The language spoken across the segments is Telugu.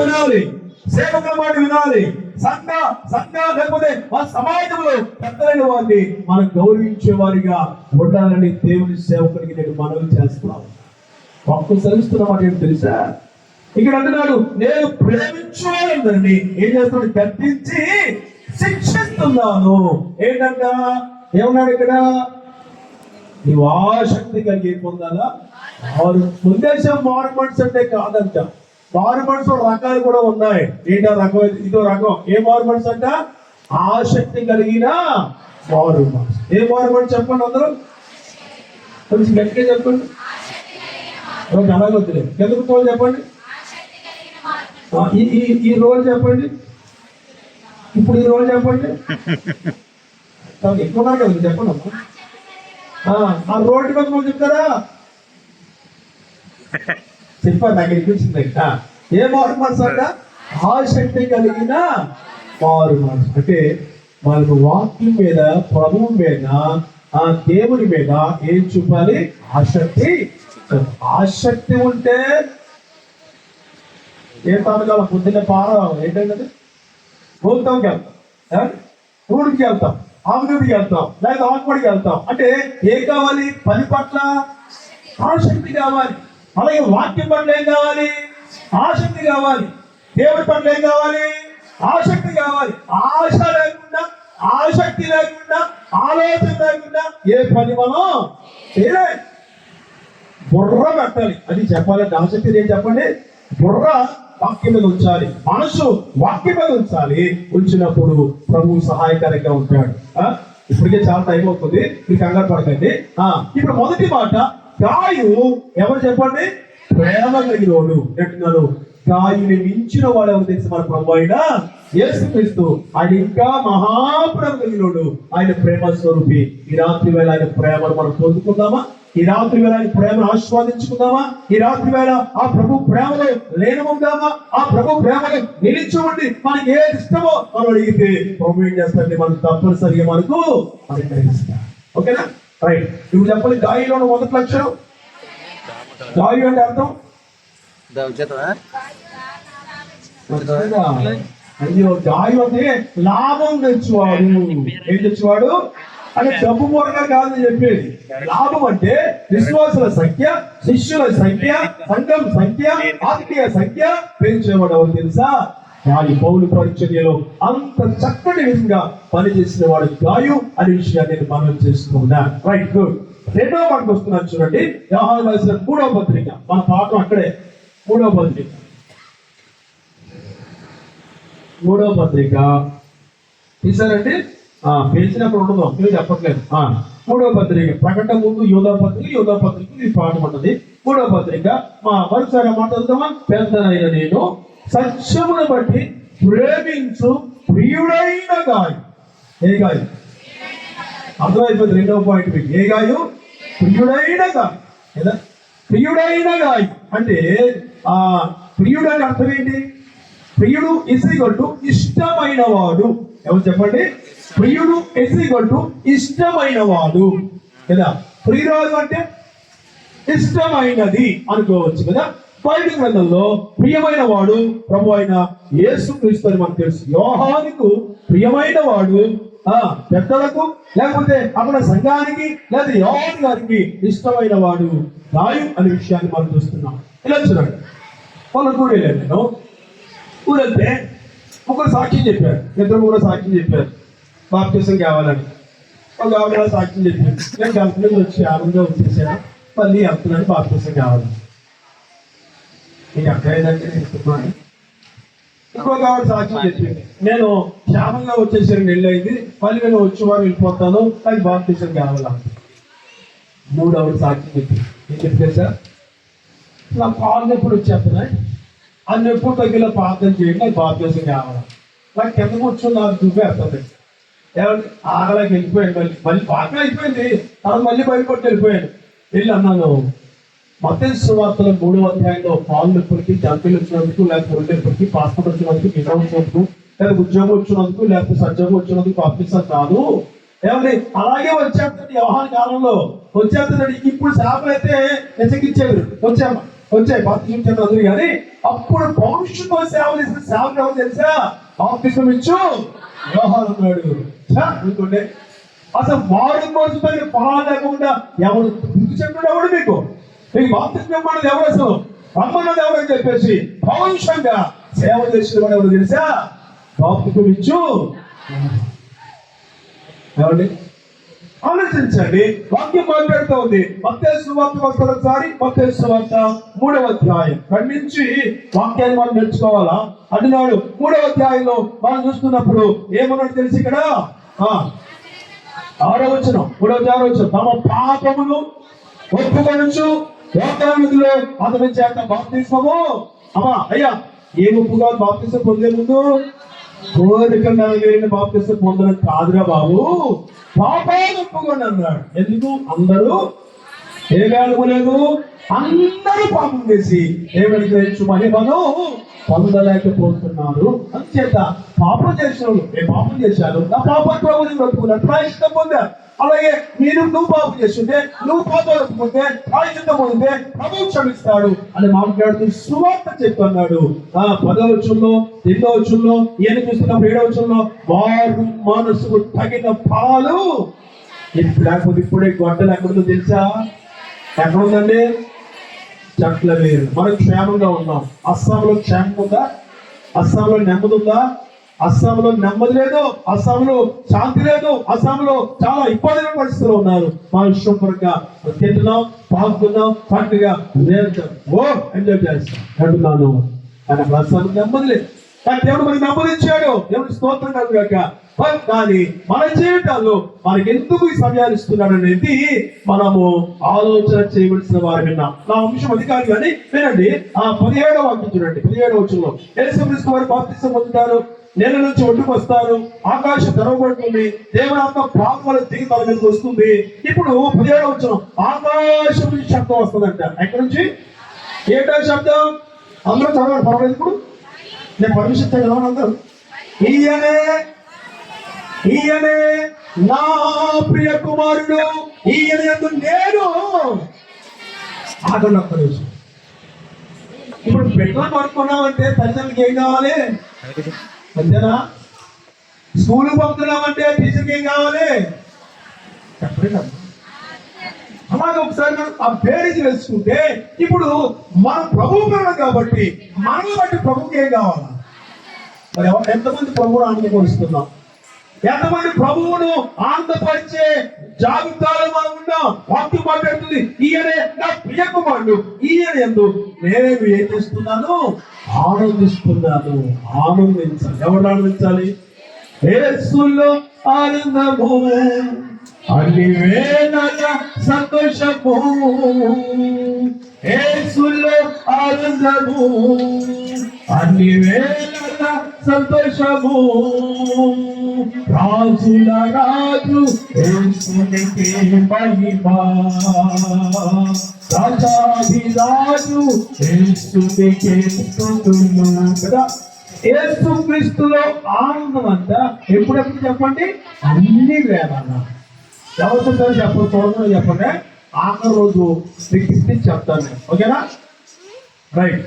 వినాలి, సేవకుల మాట వినాలి, సంఘ లేకపోతే మా సమాజంలో పెద్దలైన వారిని మనం గౌరవించే వారిగా ఉండాలని దేవుని సేవకుడికి నేను మనవి చేస్తున్నాను. వాక్కు సెలవిస్తున్నమాట ఏంటి తెలుసా? ఇక్కడ అంటున్నాడు, నేను ప్రేమించువారందరినీ ఏం చేస్తున్నాడు? గద్దించి శిక్షిస్తున్నాను. ఏంటంట? ఏమన్నాడు ఇక్కడ? నీవు ఆసక్తి కలిగి పొందాలా? ఉద్దేశం మారు మనసు అంటే కాదంట. మారు మనసు రకాలు కూడా ఉన్నాయి. ఏంటో రకం, ఇదో రకం. ఏ మారు మనసు అంట? ఆసక్తి కలిగిన మారు మనసు. ఏ మారు మనసు చెప్పండి అందరూ, కొంచెం గట్టిగా చెప్పండి. అలాగే వద్దులేదు, ఎందుకు రోజు చెప్పండి. ఈ రోజు చెప్పండి, ఇప్పుడు ఈ రోజు చెప్పండి. ఎక్కువ కదా చెప్పండి అమ్మా. ఆ రోడ్డు మీద నువ్వు చెప్తారా? చెప్పారు, నాకు అనిపించింది. ఏ మారు మనసు అంట? ఆసక్తి కలిగిన మారు మనసు. అంటే వాళ్ళకు వాక్యం మీద, ప్రభువు మీద, ఆ దేవుని మీద ఏం చూపాలి? ఆసక్తి. ఆసక్తి ఉంటే ఏ తాలూకాల పొద్దున్న ఏంటంటే గోల్తాంకి వెళ్తాం, ఊడికి వెళ్తాం, ఆమెడికి వెళ్తాం, లేదా ఆకుడికి వెళ్తాం. అంటే ఏం కావాలి? పని పట్ల ఆసక్తి కావాలి. అలాగే వాక్యం పట్ల ఏం కావాలి? ఆసక్తి కావాలి. దేవుడి పట్ల ఏం కావాలి? ఆసక్తి కావాలి. ఆశ లేకుండా, ఆసక్తి లేకుండా, ఆలోచన లేకుండా ఏ పని మనం చేయలేదు. బుర్ర పెట్టాలి. అది చెప్పాలంటే ఆసక్తి ఏం చెప్పండి? బుర్ర వాక్యం మీద ఉంచాలి, మనసు వాక్యం మీద ఉంచాలి. ఉంచినప్పుడు ప్రభు సహాయకరంగా ఉంటాడు. ఇప్పటికే చాలా టైం అవుతుంది, మీకు కంగారు పడకండి. ఇప్పుడు మొదటి మాట, గాయు ఎవరు చెప్పండి? ప్రేమ కలిగినోడు అంటున్నాడు. గాయుని మించిన వాడు ఎవరు తెలిసి మన ప్రభు అయినా యేసుక్రీస్తు. ఆయన ఇంకా మహాప్రేమ కలిగినోడు. ఆయన ప్రేమ స్వరూపి. ఈ రాత్రి వేళ ఆయన ప్రేమను మనం పొందుకుందామా? ఈ రాత్రి వేళ ఆయన ప్రేమను ఆస్వాదించుకుందామా? ఈ రాత్రి వేళ ఆ ప్రభు ప్రేమలో లీనమవుదామా? ఆ ప్రభు ప్రేమలో నిలిచి ఉండి మనకి ఏది ఇష్టమో మనం అడిగితే ప్రభు ఏం చేస్తారంటే మనం తప్పనిసరిగా మనకు అనుగ్రహిస్తారు. ఓకేనా? రైట్. ఇప్పుడు చెప్పండి, గాయలో మొదటి లక్షణం. గాయు అంటే అర్థం అయ్యో, గాయు అంటే లాభం తెచ్చువాడు. ఏం తెచ్చువాడు అంటే డబ్బు మూలంగా కాదని చెప్పేది. లాభం అంటే విశ్వాసుల సంఖ్య, శిష్యుల సంఖ్య, సంఘం సంఖ్య, ఆత్మీయ సంఖ్య పెంచేవాడు ఎవరు తెలుసా? గాయు. పౌలు పరిచర్యలో అంత చక్కటి విధంగా పనిచేసిన వాడు గాయు అనే విషయాన్ని నేను మనం చేస్తున్నా. Right, good. రెండవ పాటకు వస్తున్నాను చూడండి. యోహాను రాసిన 3వ పత్రిక. మన పాఠం అక్కడే. 3వ పత్రిక తీసారండి. పేర్చినప్పుడు ఉండదు, మీరు చెప్పట్లేదు. 3వ పత్రిక, ప్రకటన ముందు యోధా పత్రిక ఈ పాఠం ఉంటుంది. 3వ పత్రిక మరోసారి మాట్లాడుతామా? పెద్దనైన నేను సత్యమును బట్టి ప్రేమించు ప్రియుడైన గాయు. ఏ గాయు? అర్థమైపోయింది. రెండవ పాయింట్ మీకు. ఏ గాయు? ప్రియుడైన గాయు. కదా, ప్రియుడైన గాయు అంటే ప్రియుడు అని అర్థం ఏంటి? ప్రియుడు = ఇష్టమైన వాడు. ఎవరు చెప్పండి? ప్రియుడు = ఇష్టమైన వాడు కదా. ప్రియురాలు అంటే ఇష్టమైనది అనుకోవచ్చు కదా. బైబిల్ గ్రంథంలో ప్రియమైన వాడు ప్రభు అయిన యేసుక్రీస్తు అని మనకు తెలుసు. యోహానుకు ప్రియమైన వాడు పెద్దలకు, లేకపోతే అక్కడ సంఘానికి, లేదా యోహాను గారికి ఇష్టమైన వాడు గాయు అనే విషయాన్ని మనం చూస్తున్నాం. ఇలా చూడండి, వాళ్ళ కూడలేదు. నేను ఊరెళ్తే ముగ్గురు సాక్ష్యం చెప్పారు, ఇద్దరు సాక్ష్యం చెప్పారు బాప్తిసం కావాలని. ఒక ఆవిడ సాక్ష్యం చెప్పారు, నేను గంటలకు వచ్చి ఆనందంగా వచ్చేసాను, మళ్ళీ వెళ్తున్నాను బాప్తిసం కావాలి. నీకు అక్కడేదంటే నేను ఇస్తున్నాను. ఇంకొక ఆవిడ సాక్ష్యం చెప్పింది, నేను క్షేమంగా వచ్చేసరికి నెల్లైంది, మళ్ళీ నేను వచ్చేవారు వెళ్ళిపోతాను, అది బాప్తిసం కావాలంట. 3వ ఆవిడ సాక్ష్యం చెప్పింది. ఏం చెప్తారు సార్? నా కాళ్ళు ఎప్పుడు వచ్చేస్తున్నాయి, అది ఎప్పుడు తగ్గిలా ప్రార్థన చేయండి, నాకు బాప్తిసం కావాలి. నాకు కింద కూర్చొని నాకు చూపేస్తుంది. ఏమంటే ఆగలేక వెళ్ళిపోయాను. మళ్ళీ బాగా అయిపోయింది, తర్వాత మళ్ళీ బయటకొట్టి వెళ్ళిపోయాను. వెళ్ళి అన్నాను, మత్తయి సువార్తలో 3వ అధ్యాయంలో పాలు నొప్పులకి, జంతువులు వచ్చినందుకు, లేకపోతే ఒళ్ళు నొప్పులకి, పాస్పోర్ట్ వచ్చినందుకు, నిజం వచ్చినందుకు, లేదా ఉద్యోగం వచ్చినందుకు, లేకపోతే సద్యోగం వచ్చినందుకు బాప్తిసం కాదు. ఏమంటే అలాగే వచ్చేస్తుంది. యోహాను కాలంలో వచ్చేస్తున్నాడు. ఇప్పుడు శాపలు అయితే వెచ్చకిచ్చేది, వచ్చాయి బాప్తిసం అందరూ. కానీ అప్పుడు పౌరుషుతో సేవ చేసిన సేవలు ఎవరు తెలుసా? బాప్తిసం ఇచ్చు యోహాను అన్నాడు. అనుకోండి, అసలు మారు మనసుతో ఫలాలు లేకుండా ఎవరు గుర్తు చెప్పాడు? ఎవడు మీకు బాప్తిసం ఇవ్వమన్నది ఎవరు? అసలు రమ్మన్నది ఎవరని చెప్పేసి పౌరుషంగా సేవ చేసిన వాడు ఎవరు తెలుసా? బాప్తిసం ఇచ్చు. ఏమండి ఆలోచించండి, వాక్యం మాట్లాడుతూ ఉంది. మత్తయి సువార్త ఒకసారి, మత్తయి సువార్త 3వ అధ్యాయం అక్కడి నుంచి వాక్యాన్ని మనం నేర్చుకోవాలా అంటున్నాడు. 3వ అధ్యాయంలో మనం చూస్తున్నప్పుడు ఏమన్నాడు తెలిసి ఇక్కడ 6వ వచనం, 3వ వచనం, తమ పాపమును ఒప్పుకొనుచు యోర్దానులో అతని చేత బాప్తిస్మము. అమ్మా అయ్యా, ఏ ఒప్పుగా బాప్తిసం పొందే ముందు కోరిక నెరవేరిన బాప్తిసం పొందడం కాదురా బాబు, పాపాలు ఒప్పుకోండి అన్నాడు. ఎందుకు? అందరూ ఏగాలు లేదు, అందరూ పాపం చేసి దేవుని గురించి మహిమను పొందలేకపోతున్నారు. అంచేత పాపం చేసిన వాళ్ళు, నేను పాపం చేశాను, నా పాపం ప్రభుని ఒప్పుకున్నాను, ప్రాయశ్చిత్తం పొందాను. అలాగే నువ్వు పాపం చేస్తుంటే, నువ్వు పాపం ఒప్పుకుంటే, ప్రాయశ్చిత్తం పొందితే ప్రభువు క్షమిస్తాడు అని మాట్లాడుతూ సువార్త చెప్తున్నాడు. 10వ వచనంలో, 8వ వచనంలో, ఈయన చూస్తున్నప్పుడు 7వ వచనంలో వారు మనసుకు తగిన ఫలాలు. లేకపోతే ఇప్పుడే గొడ్డలు ఎక్కడుందో తెలుసా? ఎక్కడుందండి? చెట్ల వేరు. మనం క్షేమంగా ఉన్నాం. అస్సాంలో క్షేమం ఉందా? అస్సాంలో నెమ్మది ఉందా? అస్సాంలో నెమ్మది లేదు, అస్సాంలో శాంతి లేదు, అస్సాంలో చాలా ఇబ్బందుల పరిస్థితులు ఉన్నారు. మనం శుభ్రంగా తింటున్నాం, పాకుతున్నాం, పండుగ ఎంజాయ్ చేస్తాం అంటున్నాను. కానీ అక్కడ అస్సాంలో నెమ్మది లేదు. కానీ దేవుడు మనకి నెమ్మది ఇచ్చాడు, దేవుడు స్తోత్రం కలుగాక. కానీ మన జీవితాల్లో మనకి ఎందుకు ఈ సమయాన్ని ఇస్తున్నాడు అనేది మనము ఆలోచన చేయవలసిన వారు విన్నాం. నా అంశం అది కాదు, కానీ వినండి. 17వ వాక్యం చూడండి. 17వ వచనంలో యేసుక్రీస్తు వారు బాప్తిసం పొందుతారు, నేల నుంచి ఒడ్డుకు వస్తారు, ఆకాశం తెరవబడుతుంది, దేవుని ఆత్మ ప్రాణాలు దిగి తన మీదకి వస్తుంది. ఇప్పుడు 17వ వచనం, ఆకాశం నుంచి శబ్దం వస్తుందంట. ఎక్కడి నుంచి? ఏంటో శబ్దం? అందరూ చదవండి, పర్వాలేదు. ఇప్పుడు నేను పర్మిషన్ చదవను. అందరూ ఈయనే నా ప్రియ కుమారుడు, ఈయన యందు నేను. ఆగండి ఒక్క నిమిషం. ఇప్పుడు పెట్రోల్ పడుకున్నామంటే తల్లిదండ్రులకి ఏం కావాలి? అంతేనా? స్కూల్ పంపుతున్నామంటే టీచర్కి ఏం కావాలి? చెప్పండి. అలాగే ఒకసారి ఆ పేరుకి తెలుసుకుంటే, ఇప్పుడు మన ప్రభువు పిల్లలు కాబట్టి మనల్ని బట్టి ప్రభుకి ఏం కావాలి? మరి ఎంతమంది ప్రభువును ఆనందపరుస్తున్నాం? ఎంతమంది ప్రభువును ఆనందపరిచే జాబితాలో మనం ఉన్నాం? వాక్యం మాట్లాడుతుంది, ఈయనే నా ప్రియ కుమారుడు, ఈయన యందు నేను ఏం చేస్తున్నాను? ఆనందిస్తున్నాను. ఆనందించాలి. ఎవరు ఆనందించాలి? యేసులో ఆనందము, అన్ని వేళల సంతోషము, యేసులో ఆనందము, అన్ని వేళల సంతోషము, రాజుల రాజు యేసునికే మహిమ, రాజాధిరాజు యేసునికే స్తుతులు. కదా, యేసుక్రీస్తులో ఆనందం అంతా ఎప్పుడెప్పుడు చెప్పండి? అన్ని వేళ. ఎవరు చెప్తారు? చెప్పండి, చూడమని చెప్పండి. ఆఖరి రోజు మీకు చెప్తాను. ఓకేనా? రైట్.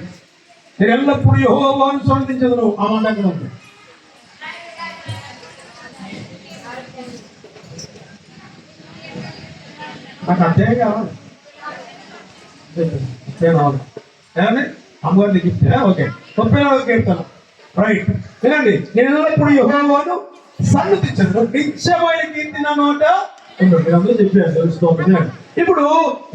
నేను ఎల్లప్పుడూ యెహోవాను సంధించదును. ఆ మాట అక్కడ ఉంది. నాకు అంతే కావాలి. ఏమండి? అమ్మగారిని చెప్తే ఓకే. 34వ కీర్తన. రైట్. వినండి. నేను ఎల్లప్పుడూ యెహోవాను సన్నిధించదును, నిత్యమైన కీర్తి నా మాట. అందరూ చెప్పారు, తెలుసుకోండి. ఇప్పుడు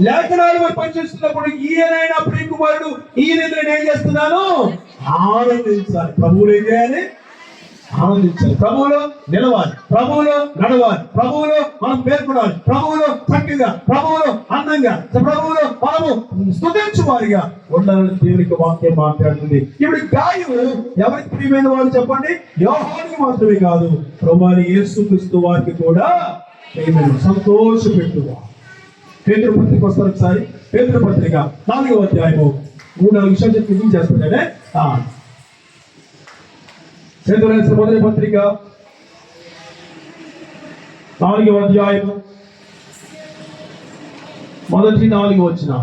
లేఖనాలు పనిచేస్తున్నప్పుడు ఈయనైనా ప్రియ కుమారుడు, ఈయన నేను ఏం చేస్తున్నాను? ఆనందించాలి. ప్రభువులు ఏం చేయాలి? ఆనందించాలి. ప్రభువులో నిలవాలి, ప్రభువులో నడవాలి, ప్రభువులో మనం పేర్కొనాలి, ప్రభువులో చక్కగా, ప్రభువులో అందంగా, ప్రభువులో మనము స్తుతించు వారిగా ఉండాలని దేవునికి వాక్యం మాట్లాడుతుంది. ఇప్పుడు గాయము ఎవరికి ప్రియమైన వాడు చెప్పండి? యోహానికి మాత్రమే కాదు, ప్రభువైన యేసుక్రీస్తు వారికి కూడా ప్రియమైన. సంతోషపెట్టువా. పేతురు పత్రిక వస్తారు ఒకసారి. పేతురు పత్రిక 4వ అధ్యాయము 3-4 విషయాలు చెప్పి ఇది చేస్తుంటే, పేతురు రాసిన మొదటి పత్రిక 4వ అధ్యాయము మొదటి 4 వచనం.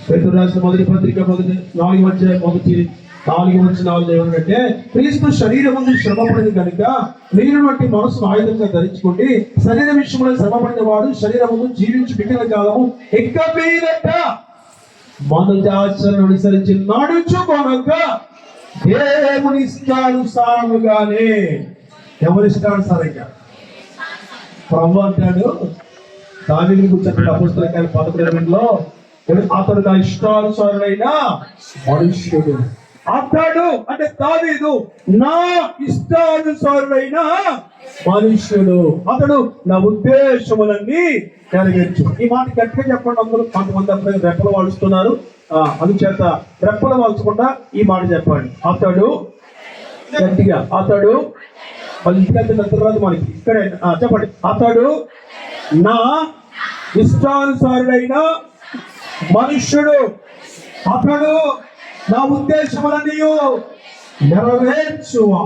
పేతురు రాసిన మొదటి పత్రిక 4:4 ఏమనంటే, క్రీస్తు శరీరమందు శ్రమపడింది కనుక మీరు బట్టి మనసును ఆయుధంగా ధరించుకోండి. శరీర విషయంలో శ్రమపడిన వాడు శరీరమును జీవించి మిగిలిన కాలము ఎక్క మీదట మనోజాచరణ అనుసరించి నడుచుకొనక దేవుని ఇష్టానుసారముగానే. ఎవరి ఇష్టానుసారంగా? ప్రభు అంటాడు దావీదుని గురించి అపోస్తలుల 11:8లో, అతడు నా ఇష్టానుసారుడైన మనుష్యుడు. అతడు అంటే దావీదు నా ఇష్టానుసారుడైన మనుష్యుడు, అతడు నా ఉద్దేశములన్నీ నెరవేర్చు. ఈ మాట గట్టిగా చెప్పండి అందరూ. కొంతమంది అప్పుడు రెప్పలు వాడుస్తున్నారు, అందుచేత రెప్పలు వాల్చకుండా ఈ మాట చెప్పండి. అతడు గట్టిగా, అతడు తర్వాత మనకి ఇక్కడ చెప్పండి. అతడు నా ఇష్టానుసారుడైన మనుష్యుడు, అతడు నా ఉద్దేశములన్నీ నెరవేర్చువా.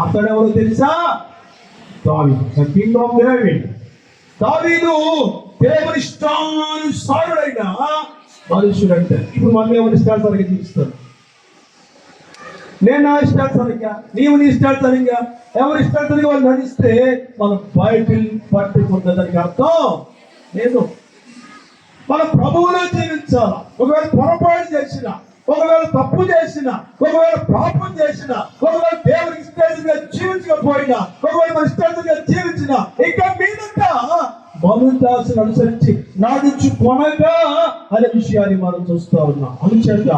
అతడు ఎవరు తెలుసా? దావీదు, కింగ్ ఆఫ్ డేవిడ్. దావీదు దేవుని ఇష్టానుసారుడైన మనుష్యుడు అంటే. ఇప్పుడు మనం ఎవరి ఇష్టానుసారంగా జీవిస్తాను? నేను నా ఇష్టానుసారంగా, నీవు నీ ఇష్టానుసారంగా, ఎవరి ఇష్టానుసారంగా వాళ్ళు నడిస్తే మనం బైబిల్ పట్టుకుంటుందానికి అర్థం లేదు. మన ప్రభువులో జీవించాల. ఒకవేళ పొరపాటు చేసిన, ఒకవేళ తప్పు చేసిన, ఒకవేళ పాపం చేసిన, ఒకవేళ దేవునికి ఇష్టాలుగా జీవించకపోయినా, ఒకవేళ మన ఇష్టాలుగా జీవించిన, ఇక మీదట మనోజాచరణ అనుసరించి నడుచుకొనగా అనే విషయాన్ని మనం చూస్తూ ఉన్నాం. అనుచేత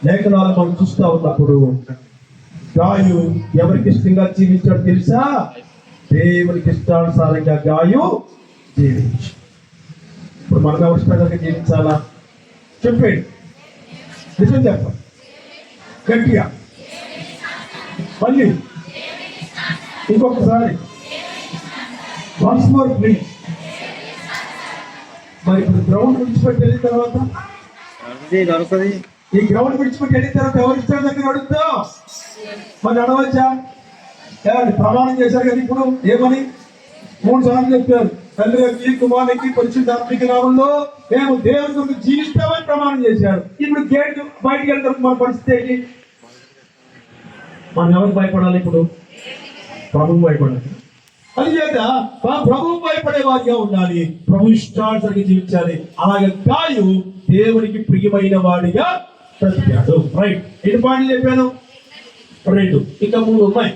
లేఖనాలు మనం చూస్తూ ఉన్నప్పుడు గాయు ఎవరికి ఇష్టంగా జీవించాడు తెలుసా? దేవునికి ఇష్టానుసారంగా గాయు జీవించు. ఇప్పుడు మనం ఎవరి ఇష్టాలుగా జీవించాలా? చెప్పండి, నిజం చెప్పండి గట్టిగా. మళ్ళీ ఇంకొకసారి, వన్స్ మోర్ ప్లీజ్. మరి ఇప్పుడు గ్రౌండ్ విడిచిపెట్టి వెళ్ళిన తర్వాత, ఈ గ్రౌండ్ విడిచిపెట్టి వెళ్ళిన తర్వాత ఎవరి ఇష్టం దగ్గర అడుగుతాం? మరి అడవచ్చా? ప్రమాణం చేశారు కదా ఇప్పుడు. ఏమని 3 సార్లు చెప్పారు, తండ్రికి కుమారునికి పరిశుద్ధాత్మకి నామంలో మేము దేవుని కొరకు జీవిస్తామని ప్రమాణం చేశారు. ఇప్పుడు గేట్ బయటికి వెళ్తాం, మన పరిస్థితి ఏంటి? మనం ఎవరికి భయపడాలి? ఇప్పుడు ప్రభువు భయపడాలి. అందుచేత ప్రభువు భయపడే వారిగా ఉండాలి, ప్రభు ఇష్టానుసారంగా జీవించాలి. అలాగే గాయు దేవునికి ప్రియమైన వాడిగా బ్రతికాడు. రైట్, ఎన్ని పాయింట్లు చెప్పాను? 2, ఇంకా 3 ఉన్నాయి.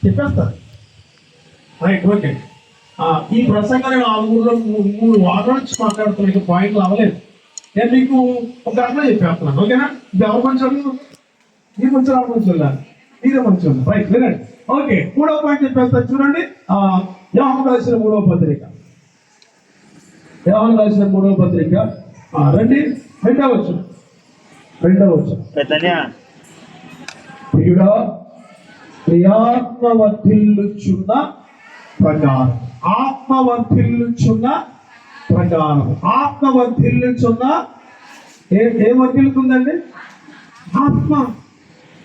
చెప్పేస్తారు. Right, okay. ఈ ప్రసంగాన్ని 3 వారాల నుంచి మాట్లాడుతున్నా, ఇంకా పాయింట్లు అవ్వలేదు. నేను మీకు ఒక అర్థం చెప్పేస్తున్నాను, ఓకేనా? ఇది ఎవరు కొంచెం మీరు కొంచెం మీరే కొంచెం రైట్ వినండి. ఓకే, 3వ పాయింట్ చెప్పేస్తాను చూడండి. యోహాను రాసిన 3వ పత్రిక, యోహాను రాసిన 3వ పత్రిక రండి, 2వ వచనం. ప్రియుడా, ఆత్మవర్ధిల్లుచున్న ప్రకారం, ఆత్మవర్ధిల్లుచున్న ప్రకారం, ఆత్మవర్ధిల్లుచున్న ఏం వర్ధిల్లుతుందండి? ఆత్మ.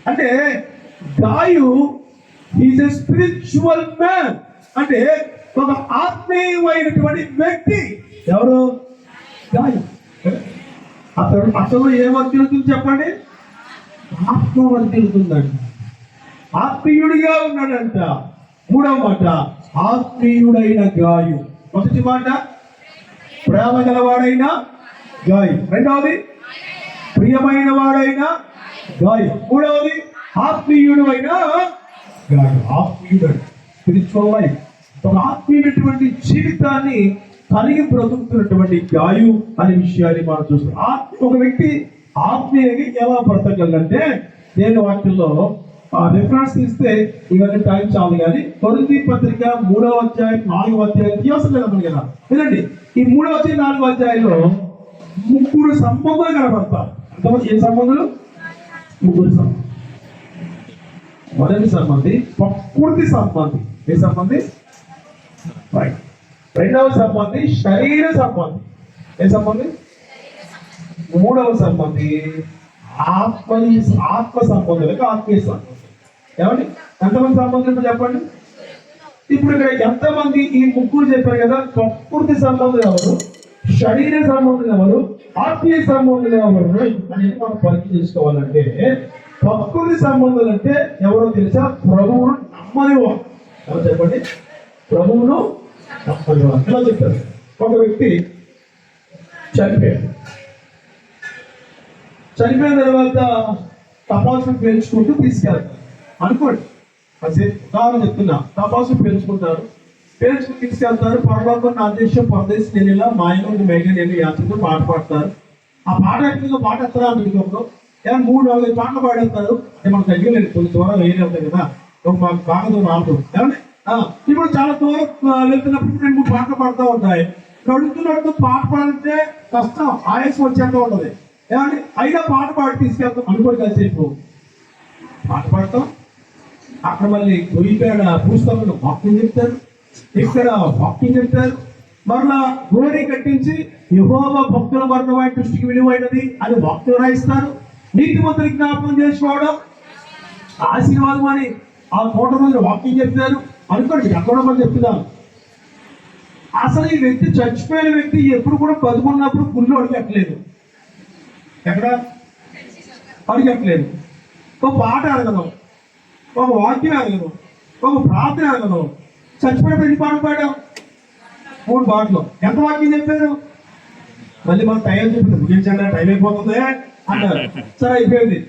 అంటే గాయు ఈజ్ ఎ స్పిరిచువల్ మ్యాన్, అంటే ఒక ఆత్మీయమైనటువంటి వ్యక్తి. ఎవరు? గాయు. అతను ఏం వర్ధిల్లుతుంది చెప్పండి? ఆత్మ వర్ధిల్లుతుందండి. ఆత్మీయుడిగా ఉన్నాడంట. 3వ మాట ఆత్మీయుడైన గాయు. మొదటి మాట ప్రేమ గలవాడైన గాయు, 2వది ప్రియమైన వాడైన గాయు, 3వది ఆత్మీయుడు అయిన గాయు. ఆత్మీయుడు స్పిరిచువల్ లైఫ్, ఒక ఆత్మీయమైనటువంటి జీవితాన్ని కలిగి బ్రతుకుతున్నటువంటి గాయు అనే విషయాన్ని మనం చూస్తాం. ఒక వ్యక్తి ఆత్మీయంగా ఎలా బ్రతకగలంటే, నేను వాటిల్లో రిఫరెన్స్ తీస్తే ఇవన్నీ టైం చాలు కానీ, కొరింథీ పత్రిక 3వ అధ్యాయం 4వ అధ్యాయం తీయవసరం లేదు కదా. వినండి, ఈ 3వ అధ్యాయం 4వ అధ్యాయంలో 3 సంబంధాలు కనబడతారు. ఏ సంబంధాలు? 3 సంబంధం. మొదటి సంబంధి ప్రకృతి సంబంధి. ఏ సంబంధి? రైట్. 2వ సంబంధి శరీర సంబంధి. ఏ సంబంధి? 3వ సంబంధి ఆత్మ సంబంధులకు ఆత్మీయ సంబంధం. ఏమండి, ఎంతమంది సంబంధం చెప్పండి? ఇప్పుడు ఇక్కడ ఎంతమంది ఈ ముగ్గురు చెప్పారు కదా, ప్రకృతి సంబంధం ఎవరు, శరీర సంబంధం ఎవరు, ఆత్మీయ సంబంధం ఎవరు అనేది మనం పరీక్ష చేసుకోవాలంటే, ప్రకృతి సంబంధాలు అంటే ఎవరో తెలుసా? ప్రభువును నమ్మని వారు. ఎవరు చెప్పండి? ప్రభువును నమ్మని వారు. ఎలా చెప్తారు? ఒక వ్యక్తి చనిపోయిన తర్వాత తపాసులు పేల్చుకుంటూ తీసుకెళ్తారు అనుకోండి. అదే ఉదాహరణ చెప్తున్నా. తపాసులు పేల్చుకుంటారు, పేల్చుకుని తీసుకెళ్తారు. పరలోకం నా దేశం పరదేశం నెల మాయలోని మేఘ నేను యాత్రతో పాట పాడతారు. ఆ పాట ఎట్లా పాట ఎత్తరా అనుకుంటూ 3-4 పాటలు పాడేస్తారు. అంటే మనకు దగ్గర లేదు, కొంచెం దూరం వేరే అవుతాయి కదా, మాకు బాగా దూరం ఆడుతుంది. ఏమంటే ఇప్పుడు చాలా దూరం వెళ్తున్నప్పుడు 2-3 పాటలు పాడుతూ ఉంటాయి. నడుతూ పాట పాడితే కష్టం, ఆయాసం వచ్చేస్తూ ఉంటుంది. ఏమంటే అయినా పాట పాడి తీసుకెళ్తాం అనుకోని కాసేపు పాట పాడతాం. అక్కడ మళ్ళీ ఇక్కడ పుస్తకంలో వాక్యం చెప్తారు, ఇక్కడ వాక్యం చెప్తారు. మరలా గోరి కట్టించి యెహోవా భక్తుల వర్ణమైన దృష్టికి విలువైనది అని వాక్యం రాయిస్తారు. నీతిమంతుని జ్ఞాపకం చేసుకోవడం ఆశీర్వాదం అని ఆ కోట రోజున వాక్యం చెప్తారు అనుకోండి. ఎక్కడ మనం చెప్తున్నాను. అసలు ఈ వ్యక్తి, చచ్చిపోయిన వ్యక్తి ఎప్పుడు కూడా బతుకున్నప్పుడు గుళ్ళు అడిగట్లేదు, ఎక్కడ అడిగట్లేదు. ఒక పాట అడగదాం, ఒక వాక్యం అడగదాం, ఒక ప్రార్థన అడగదాం. చచ్చిపోయినప్పుడు ఎన్ని పాటలు పాడాం? 3 పాటలు. ఎంత వాక్యం చెప్పారు? మళ్ళీ మనం టైం చెప్పింది, ముగించండి టైం అయిపోతుంది అన్నారు. సరే అయిపోయింది.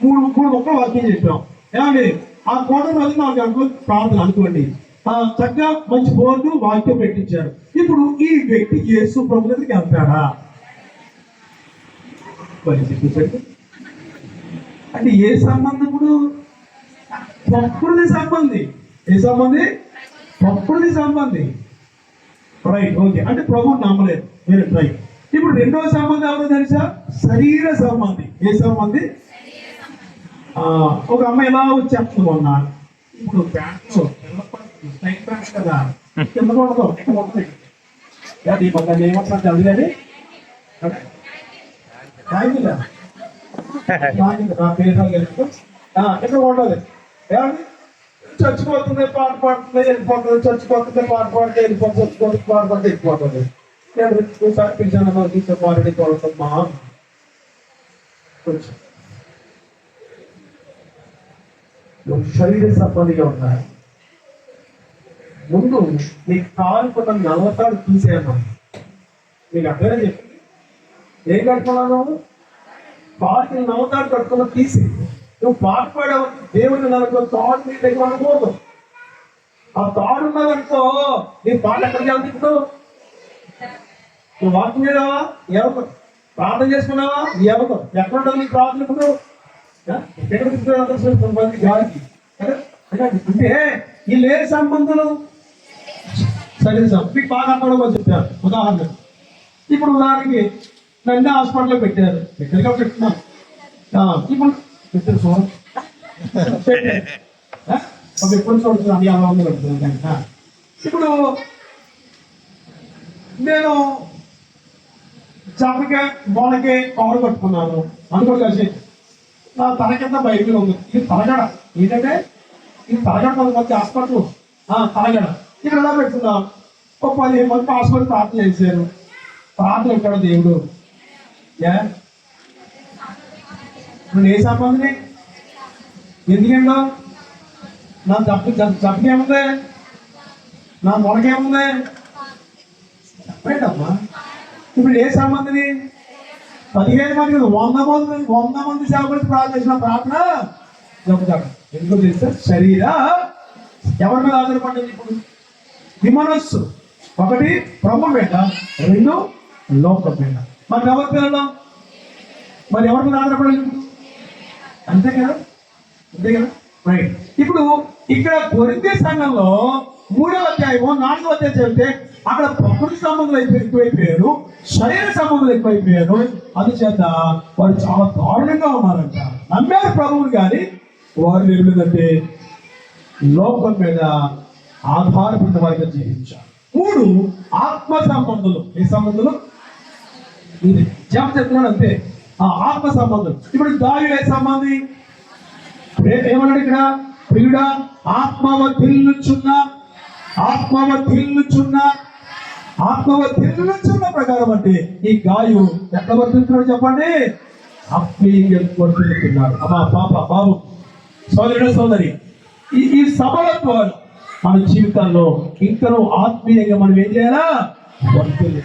3 ఒక్క వాక్యం చెప్పాం. ఏమండి ఆ కోట రోజు 4 గంటలు ప్రార్థన అనుకోండి. చక్కగా మంచి బోర్డు వాక్యం పెట్టించారు. ఇప్పుడు ఈ వ్యక్తి యేసు ప్రభు దగ్గరికి వెళ్తాడా? అంటే ఏ సంబంధం? ఇప్పుడు ప్రకృతి సంబంధి. ఏ సంబంధి? ప్రకృతి సంబంధి. Right, okay. అంటే ప్రభు నమ్మలేదు, మీరు రైట్. ఇప్పుడు రెండవ సంబంధం ఎవరో తెలుసా? శరీర సంబంధి. ఏ సంబంధి? ఒక అమ్మాయి ఎలా వచ్చేస్తుంది మొన్న, ఇప్పుడు ప్యాంట్లో టైట్ ప్యాంట్ కదా, కింద ఉండదు, ఇక్కడ ఉంటుంది. అది మొన్న ఏమంటున్నా చదివి కానీ ఎక్కడ ఉండదు. ఏమండి చచ్చిపోతుంది, పాట పాడుతుంది, వెళ్ళిపోతుంది, చచ్చిపోతుంది, పాట పాడితే వెళ్ళిపోతుంది, చచ్చిపోతుంది, పాట పాడితే వెళ్ళిపోతుంది. నేను పిలిచాను మారెడ్డి కోరుతుందా శరీర సంబంధిగా ఉన్నాయి. ముందు నీకు కావాలనుకున్న నల్లతాడు తీసేయమ్మా. మీకు అర్థమే చెప్పి ఏం కట్టుకున్నాను? పాటలు నల్లతాడు కట్టుకున్నా తీసి నువ్వు పాట పాడావు. దేవుని నలుగురు తాడు నీ దగ్గర అనుకోదు. ఆ తాడు ఉన్నదనుకో నీ పాట ఎక్కడికి వెళ్తుంది? ఇప్పుడు నువ్వు వాకింగ్ చేయావా? ఎవరు ప్రార్థన చేసుకున్నావా? ఎవరు ఎక్కడ ఉంటుంది నీ ప్రార్థన? ఇప్పుడు కొంతమంది గాలికి అంటే ఈ లేని సంబంధాలు సరే సార్ మీకు బాగా అర్థం చెప్పారు. ఉదాహరణ, ఇప్పుడు ఉదాహరణకి నన్ను హాస్పిటల్లో పెట్టారు, పెట్టున్నాను. ఇప్పుడు పెట్టారు చూడండి, ఎప్పుడు చూడుతుంది అలా ఉంది పెడుతుంది. ఇప్పుడు నేను చప్పకే మొలకే కవర్ కట్టుకున్నాను అనుకోసి నా తల కింద బయటలో ఉంది. ఇది తలగడ. ఏంటంటే ఇది తలగడ. కొంతమంది హాస్పిటల్ తలగడ ఇక్కడ ఎలా పెట్టుకున్నాం. ఒక 15 మంది హాస్పిటల్ ప్రార్థన చేశారు. ప్రార్థన ఎక్కడ దేవుడు? నువ్వు ఏ సంబంధిని ఎందుకంటో నా చప్పకేముంది, నా మొలకేముంది చెప్పేటమ్మా. ఇప్పుడు ఏ సంబంధిని? 15 మంది 100 మంది సేవకులు ప్రార్థన చేసిన ప్రార్థన చెప్తాడు. ఎందుకు తెలుసా? శరీర ఎవరి మీద ఆధారపడ్డది? ఇప్పుడు ఈ మనస్సు ఒకటి ప్రభు మీద, 2 లోకం మీద. మరి ఎవరి పిల్లలు? మరి ఎవరి మీద ఆధారపడలేదు? అంతే కదా, అంతే కదా, రైట్. ఇప్పుడు ఇక్కడ కొరింథీ సంఘంలో 3వ అధ్యాయము 4వ అధ్యాయం చెప్తే అక్కడ ప్రకృతి సంబంధాలు ఎక్కువైపోయారు, శరీర సంబంధాలు ఎక్కువైపోయారు. అందుచేత వారు చాలా దారుణంగా ఉన్నారంట. నమ్మారు ప్రభువుని, కానీ వారు ఏమిటంటే లోకం మీద ఆధారపడిన వారిగా జీవించారు. 3 ఆత్మ సంబంధాలు. ఏ సంబంధాలు? ఇది చెప్తున్నాడు అంతే, ఆ ఆత్మ సంబంధం. ఇప్పుడు దావీదు ఏ సంబంధి? ఏమన్నాడు ఇక్కడ? ప్రియుడా ఆత్మ వర్ధిల్లుచున్న ఆత్మవర్తిల్లుచున్న ప్రకారం అంటే ఈ గాయు ఎక్కడ వర్తిస్తున్నాడు చెప్పండి? ఆత్మీయంగా వర్తిల్లుతున్నాడు. అమ్మా పాప బాబు సోదరుడు సోదరి, ఈ సభల ద్వారా మన జీవితాల్లో ఇంకనూ ఆత్మీయంగా మనం ఏం చేయాలా? వర్తిల్లాలి.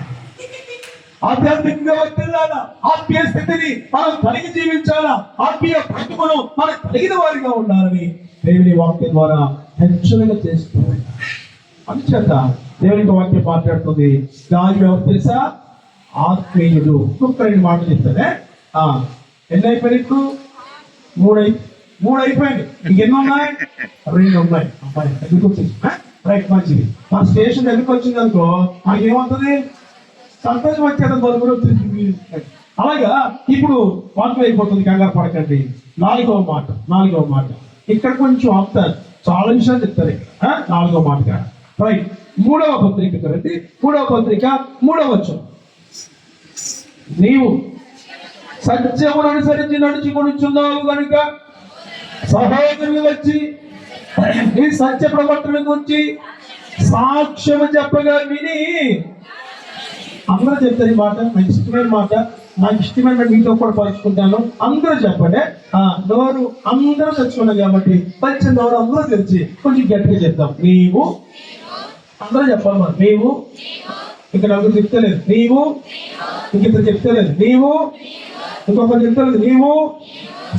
ఆధ్యాత్మికంగా వర్తిల్లాలా. ఆత్మీయ స్థితిని మనం కలిగి జీవించాలా. ఆత్మీయ బ్రతుకును మనం కలిగిన వారిగా ఉండాలని దేవుని వాక్యం ద్వారా హెచ్చరిక చేస్తూ అందుచేత దేవునికి వాక్యం మాట్లాడుతుంది. గాయు ఎవరు తెలుసా? ఆత్మీయుడు. ఇంకొక 2 మాటలు చెప్తానే. ఎన్ని అయిపోయినాయి ఇప్పుడు? 3 అయిపోయింది. ఇంకెన్ని ఉన్నాయి? 2 ఉన్నాయి. అమ్మాయి ఎందుకు వచ్చింది? రైట్, మంచిది. మన స్టేషన్ ఎందుకు వచ్చింది అనుకో మనకి ఏమవుతుంది? సంతోషం వచ్చేది. అలాగా ఇప్పుడు వాక్యం అయిపోతుంది. కంగారు పడకండి. 4వ మాట ఇక్కడ కొంచెం ఆపుతారు. చాలా విషయాలు చెప్తారు ఇక్కడ. 4వ మాట కాదు. రైట్, 3వ పత్రిక కదండి. 3వ పత్రిక 3వ వచనం. నీవు సత్యమును అనుసరించి నడుచుకొనుచున్నావు కనుక సహోదరులు వచ్చి ఈ సత్య ప్రవర్తన గురించి సాక్ష్యము చెప్పగా విని. అందరూ చెప్తారు ఈ మాట. నాకు ఇష్టమైన మాట. నాకు ఇష్టమైన మీతో కూడా పంచుకుంటాను. అందరూ చెప్పండి. నోరు అందరూ తెచ్చుకున్నాం కాబట్టి మంచి నోరు అందరూ తెరిచి కొంచెం గట్టిగా చెప్తాం. నీవు అందరూ చెప్పాలి. మరి నీవు ఇక్కడ నలుగురు చెప్తలేదు. నీవు ఇంకిద్దరు చెప్తలేదు. నీవు ఇంకొకరు చెప్తలేదు. నీవు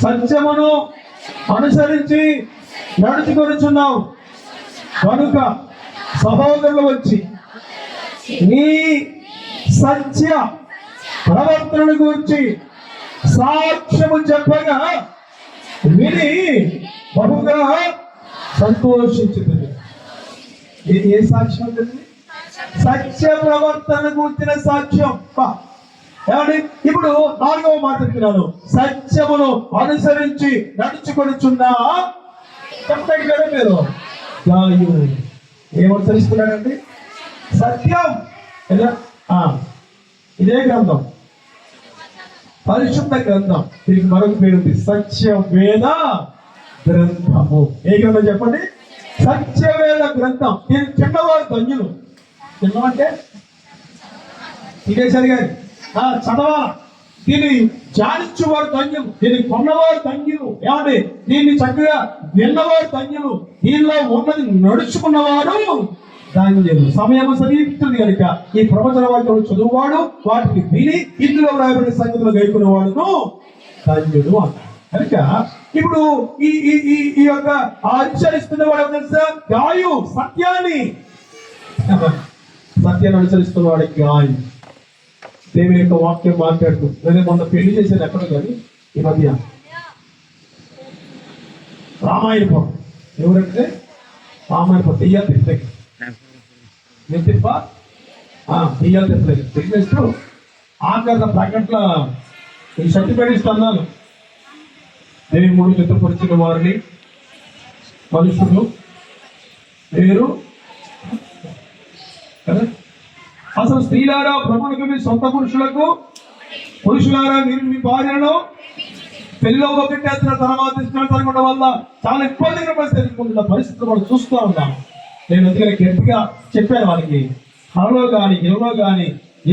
సత్యమును అనుసరించి నడుచుకొనుచున్నావు కనుక సహోదరులు వచ్చి నీ సత్య ప్రవర్తన గురించి సాక్ష్యము చెప్పగా విని బహుగా సంతోషించుతుంది. ఏ సాక్ష్యం ఉంటుంది? సత్య ప్రవర్తన గురించిన సాక్ష్యం. ఏమండి? ఇప్పుడు 4వ మాట చెప్తున్నాను. సత్యమును అనుసరించి నడుచుకొనుచున్నా చెప్పండి కదా మీరు. గాయు ఏమనుసరిస్తున్నాడండి? సత్యం. ఇదే గ్రంథం పరిశుద్ధ గ్రంథం. దీనికి మరొక పేరు ఉంది, సత్యవేద గ్రంథము. ఏ గ్రంథం చెప్పండి? సత్యవేద గ్రంథం. దీన్ని చిన్నవారు ధన్యులు. చిన్నమంటే ఇదేశారు గారి చదవాలి. దీన్ని ధ్యానించేవారు ధన్యులు. దీన్ని కొన్నవారు ధన్యులు. ఏమండి? దీన్ని చక్కగా విన్నవారు ధన్యులు. దీనిలో ఉన్నది నడుచుకున్నవారు ధన్యులు. సమయం సమీపిస్తుంది కనుక ఈ ప్రవచన వాక్యం చదువువాడు వాటిని విని ఇందులో రాయబడిన సంగతులు గైకునేవాడును ధన్యుడు అన్నాడు. కనుక ఇప్పుడు ఈ యొక్క అనుసరిస్తున్న వాడు తెలుసా? గాయు. సత్యాన్ని అనుసరిస్తున్న వాడు గాయు. దేవుని యొక్క వాక్యం మాట్లాడుతూ నేను మొన్న పెళ్లి చేసేది ఎక్కడ కానీ ఈ మధ్య రామాయణపురం. ఎవరంటే రామాయణపురం దెయ్యాలు తిప్పలేక నేను తిప్ప దెయ్యాలు తిప్పలేక తిప్పేస్తూ ఆఖరి ప్రకటన ఈ సర్టిఫికేట్ ఇస్తున్నాను. దేవుని మూడు చిత్తపరిచిన వారిని మనుషులు వేరు కదా. అసలు స్త్రీలారా ప్రభువులకు మీ సొంత పురుషులారా మీరు మీ భార్యను పెళ్లిలో పెట్టేస్తున్న తర్వాత తనకుండా వల్ల చాలా ఇబ్బందిగా పరిస్థితులు మనం చూస్తూ ఉన్నాం. నేను అందుకని గట్టిగా చెప్పాను వాళ్ళకి, కళలో కానీ ఇళ్ళలో కానీ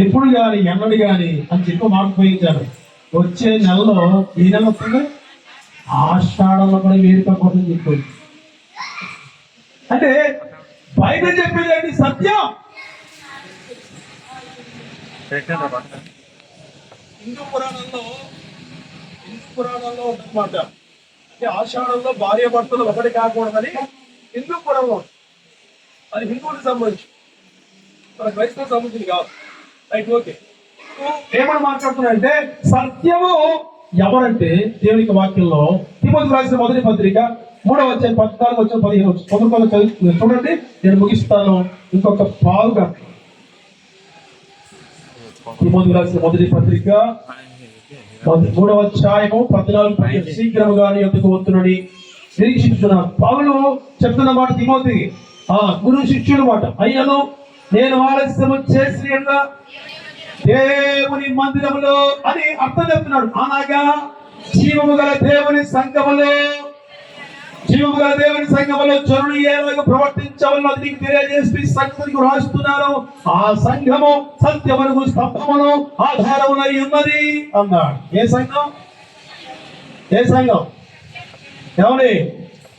ఎప్పుడు కానీ ఎన్నడు కానీ అని చెప్పి మాట్లాడించాను. వచ్చే నెలలో ఈ నెల వస్తుంది ఆషాఢంలో కూడా వేరుకపోతుంది చెప్పండి. అంటే బైబిల్ చెప్పేది సత్యం. హిందూ పురాణంలో ఉందన్నమాట. అంటే ఆషాఢంలో భార్య భర్తలు ఒకటి కాకూడదని హిందూ పురాణంలో. అది హిందువులకు సంబంధించి, మన క్రైస్తవ సంబంధించింది కాదు. Right, okay. ఏమని మాట్లాడుతున్నాయంటే సత్యము ఎవరంటే దేవునికి వాక్యంలో తిమోతికి రాసిన మొదటి పత్రిక 3వ అధ్యాయం 14-15 చూడండి. నేను ముగిస్తాను ఇంకొక పావు గంట. తిమోతికి రాసిన మొదటి పత్రిక 3వ అధ్యాయము 14 శీఘ్రముగా ఎందుకు వస్తున్నని నిరీక్షిస్తున్న పౌలు చెప్తున్న మాట తిమోతికి గురు శిష్యుడు మాట. అయ్యను నేను ఆలస్యము చేసి దేవుని మందిరములో అని అర్థం చెప్తున్నాడు. అనగా జీవము గల దేవుని సంఘములో జీవము గల దేవుని సంఘములో జనులు ఏలాగా ప్రవర్తించవలనో అది నీకు తెలియజేస్తూ ఈ సంఘముకు రాస్తున్నాను. ఆ సంఘము సత్యమునకు స్తంభమును ఆధారమునై ఉన్నది అన్నాడు. ఏ సంఘం? ఏ సంఘం? ఏమని?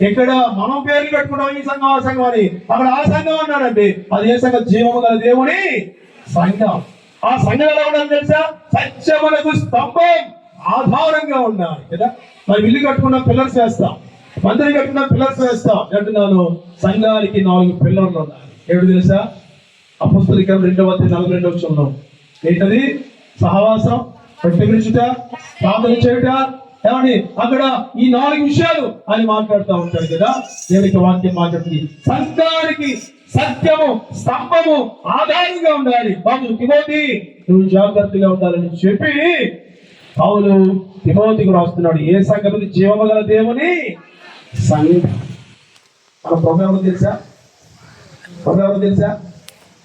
ఇక్కడ మనం పేర్లు పెట్టుకుంటాం ఈ సంఘం ఆ సంఘం అని, అక్కడ ఆ సంఘం అన్నాడండి. అది ఏ సంఘం? జీవము గల దేవుని సంఘం. ఆ సంఘం ఎలా ఉండాలి తెలుసా? సత్యమునకు స్తంభం ఆధారంగా ఉండాలి కదా. మరి ఇల్లు కట్టుకున్న పిల్లర్స్ వేస్తాం, మందిరం కట్టుకున్న పిల్లర్స్ వేస్తాం అంటున్నాను. సంఘానికి 4 పిల్లర్లు ఉన్నాయి. ఏమిటి తెలుసా? అపొస్తలుల కార్యములు 2:42 ఏంటది? సహవాసం, రొట్టె విరుచుట, ప్రార్థన చేయుట. ఏమండి అక్కడ ఈ 4 విషయాలు అని మాట్లాడుతూ ఉంటాడు కదా. దేవునికి వాక్యం మాట్లాడుతుంది. సంఘానికి సత్యము స్తంభము ఆధారంగా ఉండాలి. బాబు తిమోతి, నువ్వు జాగ్రత్తగా ఉండాలని చెప్పి పౌలు తిమోతికి రాస్తున్నాడు. ఏ సంఘం? జీవము గల దేవుని సంఘం. మన ప్రోగ్రామ్ తెలుసా? ప్రోగ్రామ్ తెలుసా?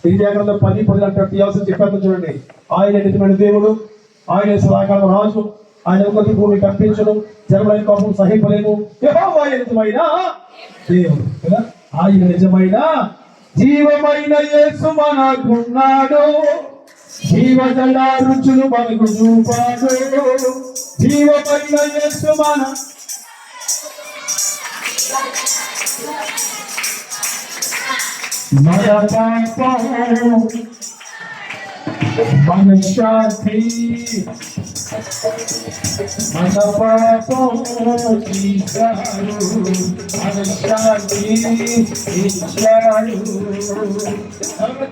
గ్రంథం 10:10 అంటాడు. తీయాల్సిన చెప్పారు చూడండి. ఆయన నిజమైన దేవుడు, ఆయన సదాకాలం రాజు, ఆయన ఒకటి భూమి కల్పించడు, జన్మలైన పాపం సహింపలేము. యెహోవా నిజమైన దేవుడు కదా. ఆయన నిజమైన జీవమైన యేసు మనకున్నాడు, జీవజల రుచులు మనకు చూపాడు. జీవమైన యేసు మన మనశాంతి మన పాపం తీశాడు, మనశాంతి ఇచ్చాడు.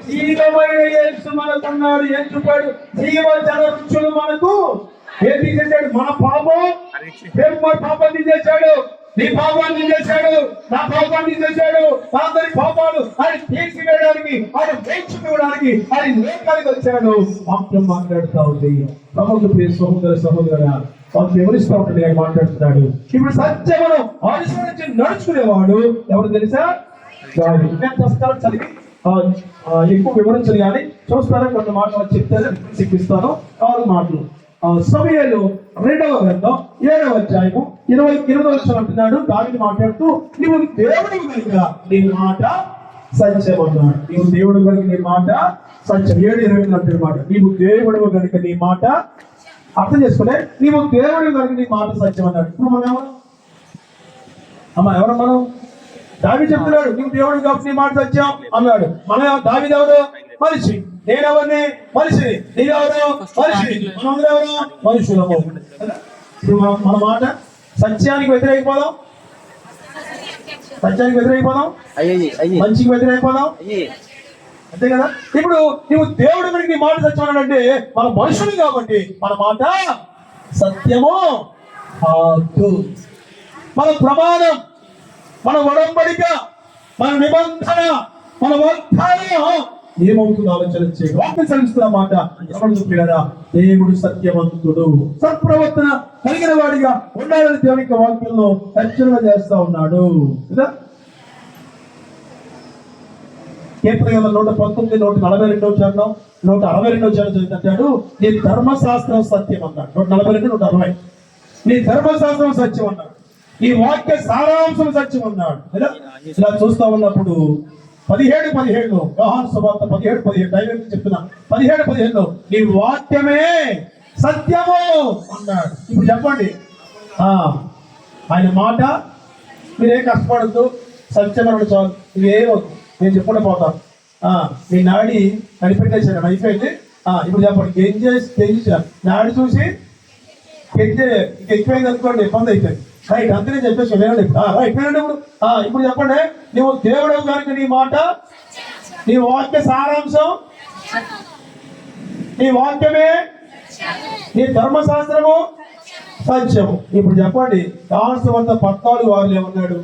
జీవమైన యేసు మనకున్నాడు, ఎంచుకోడు. జీవజల రుచులు మనకు ఏం తీసేశాడు? మన పాపం, మన పాపం తీసేశాడు, నీ పాపాన్ని తీసేశాడు, నా పాపాన్ని తీసేశాడు. అందరి పాపాలు ఆయన తీసివేయడానికి, ఆయన వేయించుకోవడానికి ఆయన లేఖానికి వచ్చాడు. వాక్యం మాట్లాడుతూ ఉంది. ప్రభుత్వ ప్రియ సహోదరుడా, వాళ్ళు వివరిస్తూ ఉంటాడు, ఆయన మాట్లాడుతున్నాడు. ఇప్పుడు సత్యమును అనుసరించి నడుచుకునేవాడు ఎవరు తెలుసా? పుస్తకాలు చదివి ఎక్కువ వివరించదు కానీ చూస్తారా, కొన్ని మాటలు చెప్తారు, శిక్షిస్తాను. 6 మాటలు. సమూయేలు 2వ గ్రంథం 7వ అధ్యాయము 28 అంటున్నాడు. దానిని మాట్లాడుతూ, నీవు దేవుడు కనుక నీ మాట సత్యం అన్నాడు. నీవు దేవుడు కనుక నీ మాట సత్యం. 7:20 అంటున్న మాట. నీవు దేవుడు కనుక నీ మాట అర్థం చేసుకునే, నీవు దేవుడు కనుక నీ మాట సత్యం అన్నాడు. ఇప్పుడు మనం ఎవరు? ఎవరు మనం? దావీదు చెప్తున్నాడు, నీవు దేవుడు కాబట్టి నీ మాట సత్యం అన్నాడు. దావీదు ఎవరు? మనిషి. నేనెవరిని? మనిషిని. నీవెవరు? మనిషి. మనందరూ ఎవరు? మనుషులము. ఇప్పుడు మన మాట సత్యానికి వ్యతిరేకపోదాం, సత్యానికి వ్యతిరేకపోదాం, మంచికి వ్యతిరేకపోదాం, అంతే కదా. ఇప్పుడు నువ్వు దేవుడు కనుక నీ మాట సత్యం అన్నాడంటే మన మనుషులు కాబట్టి మన మాట సత్యము కాదు. మన ప్రమాణం, మన ఒడంబడిక, మన నిబంధన, మన వాగ్దానం ఏమవుతుందో ఆలోచన చేయాలి. వాక్యం చదివిస్తున్న మాట ఎవరు? దేవుడు సత్యవంతుడు, సత్ప్రవర్తన కలిగిన వాడిగా ఉండాలని దేవుని వాక్యంలో హెచ్చరిక చేస్తా ఉన్నాడు కదా. కీర్తన 119, 142 చరణం, 162 చరణం చదువుతాడు. నీ ధర్మశాస్త్రం సత్యం అన్నాడు. 142, 160. నీ ధర్మశాస్త్రం సత్యం అన్నాడు. ఈ వాక్య సారాంశం సత్యం అన్నాడు కదా. ఇలా చూస్తా ఉన్నప్పుడు 17:17 యోహాను సువార్త 17:17 డైరెక్ట్ చెప్తున్నా. 17:17 నీ వాక్యమే సత్యము అన్నాడు. ఇప్పుడు చెప్పండి, ఆయన మాట మీరే కష్టపడద్దు, సత్యం అన్నాడు చాలు. ఇవేమవుతుంది, నేను చెప్పకుండా పోతాను. మీ నాడి కనిపెట్టేసాను, అయిపోయింది. ఇప్పుడు చెప్పండి, గెంజేసి నాడి చూసి ఎక్కువైంది అనుకోండి, ఇబ్బంది అయిపోయింది. రైట్, అంతనే చెప్పేసి రైట్ వినండి. ఇప్పుడు చెప్పండి, నువ్వు దేవుడు కనుక నీ మాట, నీ వాక్య సారాంశం, నీ వాక్యమే, నీ ధర్మశాస్త్రము సత్యము. ఇప్పుడు చెప్పండి, 14 ఏమన్నాడు?